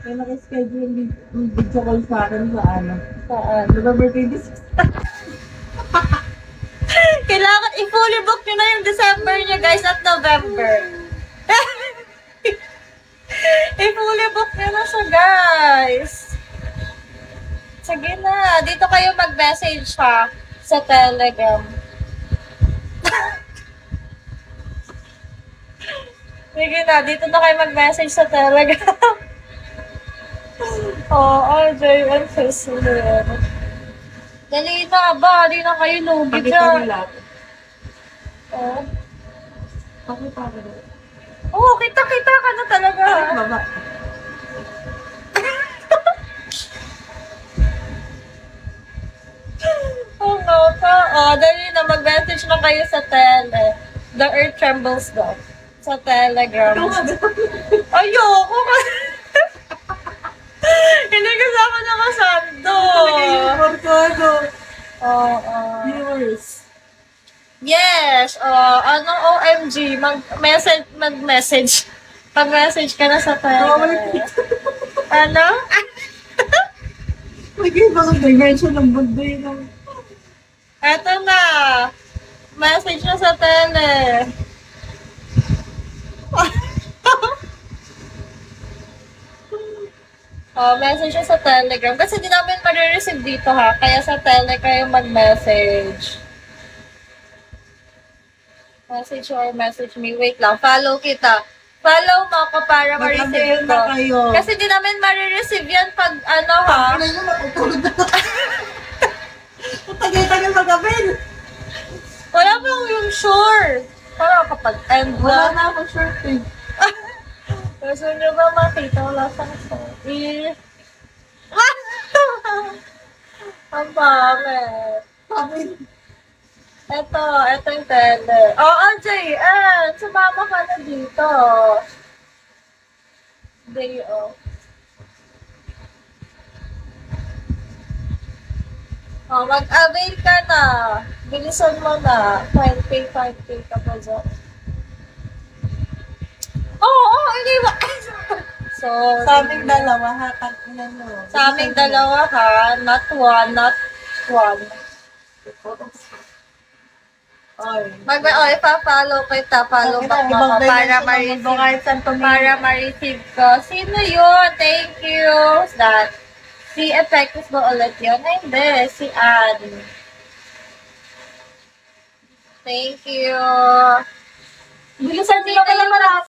Kaya naka-schedule yung video call sa akin sa ano. Saan? November 26. Kailangan i-fully book nyo na yung December nyo, guys, at November. I-fully book nyo na siya, guys. Sige na. Dito kayo mag-message ha sa Telegram. Sige na. Dito na kayo mag-message sa Telegram. RJ and Cecilian. Dali na ba? Di na kayo lugi Pakita dyan. nila. Oh. Pakita nila. Oo, kita-kita ka na talaga. Ay, baba. Oo nga pa. Oh, dali na. Mag-message na kayo sa tele. The earth trembles daw. Sa Telegram. Ayoko ka. Hindi kasama na kasando. Talaga yung portfolio. Oo. Viewers. Yes. Anong OMG? Mag-message. Pag-message ka na sa Bawal Telegram. dito. Ano? Mag-ibang dimension ng mundo yun. Eto na. Message na sa tele. Message na sa Telegram. Kasi di namin marireceive dito ha. Kaya sa tele kayo mag-message. Message or message me. Wait lang. Follow kita. Follow mo ako para ma-receive Mag-avail ko. na kayo. Kasi di namin marireceive yan pag ano ha. Ano yun? Matutulog na. Tagal-tagal mag-avail. Wala pa yung sure. Para kapag end Wala na. na ako shirt eh. Gusto nyo ba makita? Wala sa sorry. Ang pangit. Bakit? Ito yung tele. Oo, JN, sumama ka na dito. Day off. Mag-avail ka na. Bilisan mo na. 5K ka pa dyan. Hindi ba? Sorry. Sa aming dalawa, hatag na nyo. Sa aming dalawa ha. Not one. Ay. Pa-follow kita. Follow back mo ako para ma-receive ko. Sino yun? Thank you. Who's that? Si Effectus ba ulit yun? Ay, hindi. Si Ann. Thank you. Bilisan Sino nyo yung